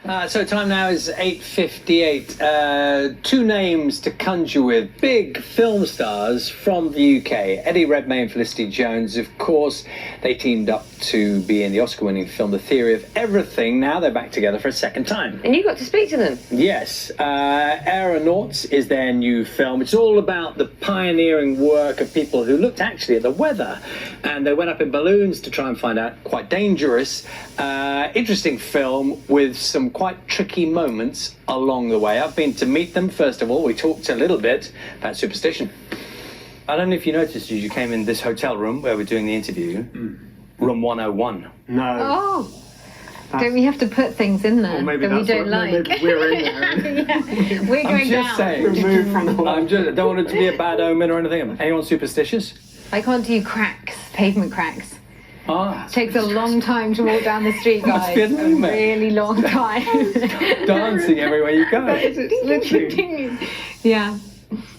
So time now is 8:58. Two names to conjure with. Big film stars from the UK. Eddie Redmayne and Felicity Jones, of course. They teamed up to be in the Oscar-winning film The Theory of Everything. Now they're back together for a second time. And you got to speak to them. Yes. Aeronauts is their new film. It's all about the pioneering work of people who looked actually at the weather. And they went up in balloons to try and find out. Quite dangerous. Interesting film with some quite tricky moments along the way. I've been to meet them. First of all, we talked a little bit about superstition. I don't know if you noticed as you came in this hotel room where we're doing the interview, room 101. No. Oh. Don't we have to put things in there that we don't like? Maybe we're in there. Yeah. We're going down. Removed from the I don't want it to be a bad omen or anything. Anyone superstitious? I can't do cracks, pavement cracks. Ah, It takes a long time to walk down the street, guys. Must be a A nightmare. really long time. Dancing everywhere you go. Yeah.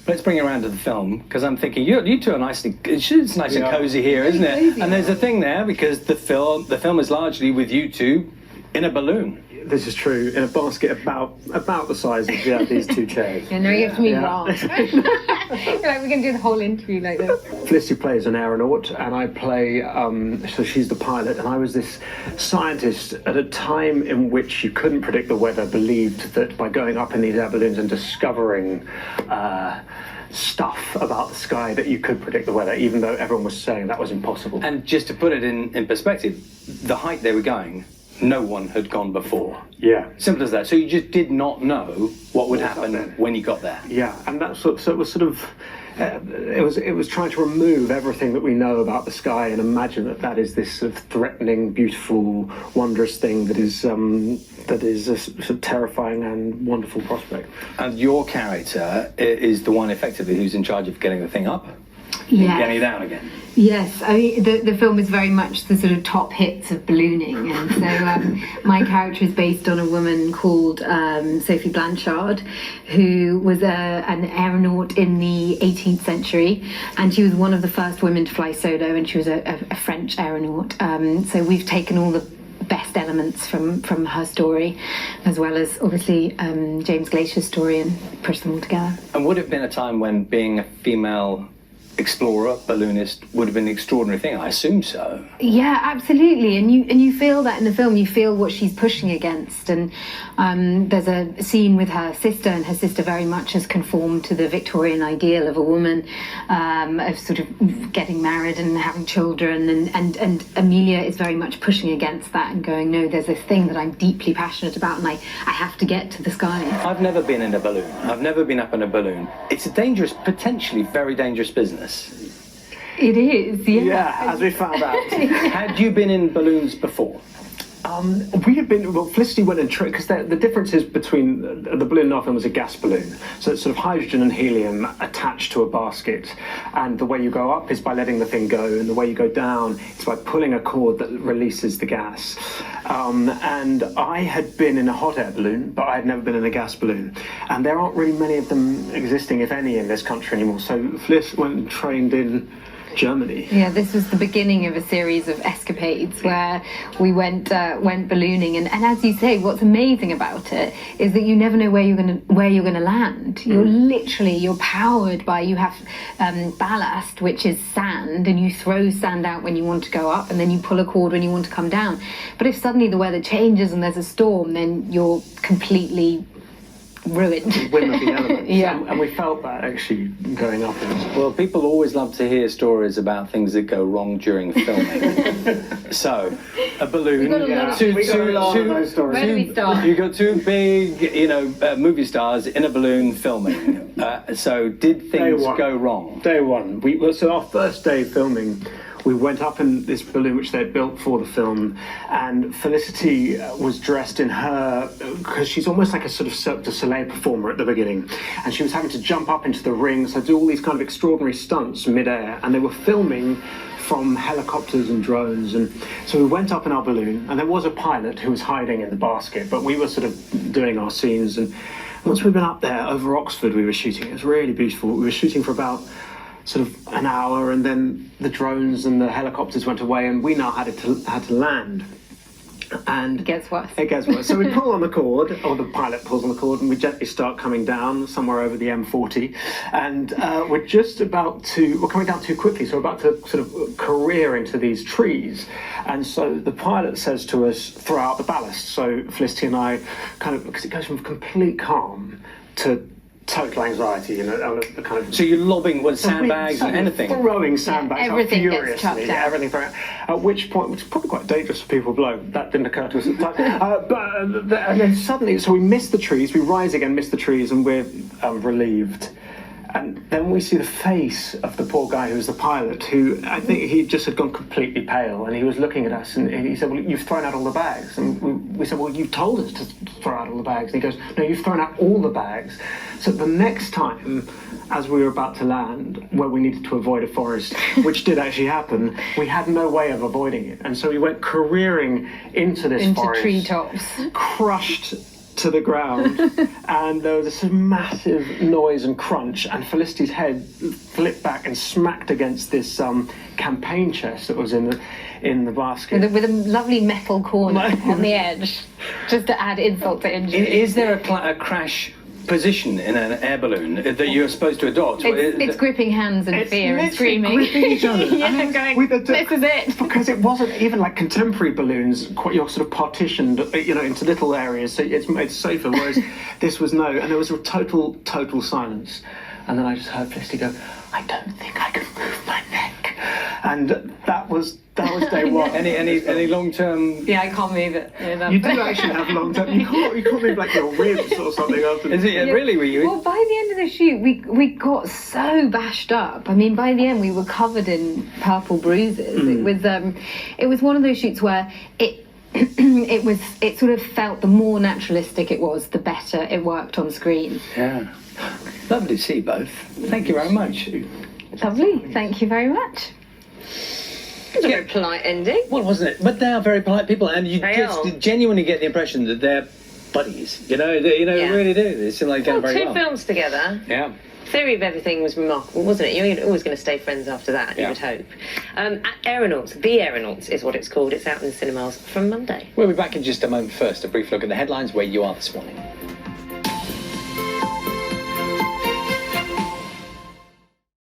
Let's bring it around to the film, because I'm thinking you two are nicely. It's nice and cozy here, isn't it? Cozy. And there's a thing there because the film is largely with you two in a balloon. This is true, in a basket about the size of these two chairs. Yeah, no, you have to be Yeah. wrong. Like, we're going to do the whole interview like this. Felicity plays an aeronaut, and I play, so she's the pilot, and I was this scientist at a time in which you couldn't predict the weather, believed that by going up in these air balloons and discovering stuff about the sky that you could predict the weather, even though everyone was saying that was impossible. And just to put it in perspective, the height they were going, no one had gone before. Yeah. Simple as that. So you just did not know what would happen when you got there. Yeah, and that's so it was sort of it was trying to remove everything that we know about the sky and imagine that is this sort of threatening, beautiful, wondrous thing that is a sort of terrifying and wonderful prospect. And your character is the one effectively who's in charge of getting the thing up, Yes. getting it down again. Yes, I mean, the film is very much the sort of top hits of ballooning, and so my character is based on a woman called Sophie Blanchard, who was an aeronaut in the 18th century, and she was one of the first women to fly solo, and she was a French aeronaut. So we've taken all the best elements from her story, as well as obviously James Glacier's story, and pushed them all together. And would it have been a time when being a female explorer, balloonist, would have been an extraordinary thing? I assume so. Yeah, absolutely, and you feel that in the film. You feel what she's pushing against, and there's a scene with her sister, and her sister very much has conformed to the Victorian ideal of a woman, of sort of getting married and having children, and Amelia is very much pushing against that and going, no, there's this thing that I'm deeply passionate about, and I have to get to the sky. I've never been in a balloon. I've never been up in a balloon. It's a dangerous, potentially very dangerous business. It is, yeah. Yeah, as we found out. Had you been in balloons before? We had been, well, Felicity went and because the difference is between the balloon in our film was a gas balloon, so it's sort of hydrogen and helium attached to a basket, and the way you go up is by letting the thing go, and the way you go down is by pulling a cord that releases the gas. And I had been in a hot air balloon, but I had never been in a gas balloon, and there aren't really many of them existing, if any, in this country anymore. So Fliss went and trained in Germany. Yeah, this was the beginning of a series of escapades where we went ballooning, and as you say, what's amazing about it is that you never know where you're gonna land. You're powered by, you have ballast, which is sand, and you throw sand out when you want to go up, and then you pull a cord when you want to come down. But if suddenly the weather changes and there's a storm, then you're completely ruined. Whim of the elements. Yeah. And we felt that actually going up. Well, people always love to hear stories about things that go wrong during filming. So, a balloon. We got a lot of those stories. Where do we start? You got two big, movie stars in a balloon filming. So, did things go wrong? Day one. So our first day filming, we went up in this balloon which they'd built for the film, and Felicity was dressed in her, because she's almost like a sort of Cirque du Soleil performer at the beginning, and she was having to jump up into the ring, so do all these kind of extraordinary stunts mid-air, and they were filming from helicopters and drones, and so we went up in our balloon, and there was a pilot who was hiding in the basket, but we were sort of doing our scenes, and once we'd been up there over Oxford we were shooting. It was really beautiful. We were shooting for about sort of an hour, and then the drones and the helicopters went away, and we now had to land. And It gets worse. It gets worse. So we pull on the cord, or the pilot pulls on the cord, and we gently start coming down somewhere over the M40. And we're coming down too quickly, so we're about to sort of career into these trees. And so the pilot says to us, throw out the ballast. So Felicity and I because it goes from complete calm to total anxiety, on a kind of. So you're lobbing sandbags and anything? Throwing sandbags everything out gets furiously. chucked out. Everything thrown out. At which point, which is probably quite dangerous for people below, that didn't occur to us at the time. And then suddenly, so we miss the trees, we rise again, miss the trees, and we're relieved. And then we see the face of the poor guy who was the pilot, who I think he just had gone completely pale, and he was looking at us, and he said, well, you've thrown out all the bags. And we said, well, you told us to throw out all the bags. And he goes, no, you've thrown out all the bags. So the next time, as we were about to land, where we needed to avoid a forest, which did actually happen, we had no way of avoiding it. And so we went careering into this forest. Into treetops. Crushed to the ground, and there was this massive noise and crunch, and Felicity's head flipped back and smacked against this campaign chest that was in the basket. With a lovely metal corner on the edge, just to add insult to injury. Is there a crash position in an air balloon that you're supposed to adopt? It's gripping hands in fear and screaming. Gripping each other. Yeah, going, this is it. Because it wasn't even like contemporary balloons, you're sort of partitioned, into little areas, so it's made safer, whereas this was no, and there was a total silence. And then I just heard Felicity go, I don't think I can move my neck. And that was day one. Any long-term... Yeah, I can't move it. You do actually have long-term... You can't move like your ribs or something after... Is it really, were you? Well, by the end of the shoot, we got so bashed up. I mean, by the end, we were covered in purple bruises. It was one of those shoots where it sort of felt, the more naturalistic it was, the better it worked on screen. Yeah. Lovely to see you both. Thank you very much. Lovely. Thank you very much. It's a very polite ending. Well, wasn't it? But they are very polite people, and you just genuinely get the impression that they're buddies. Yeah. Really do. They seem like going very well. Two films together. Yeah. Theory of Everything was remarkable, wasn't it? You're always going to stay friends after that, you would hope. Aeronauts, The Aeronauts is what it's called. It's out in the cinemas from Monday. We'll be back in just a moment. First, a brief look at the headlines where you are this morning.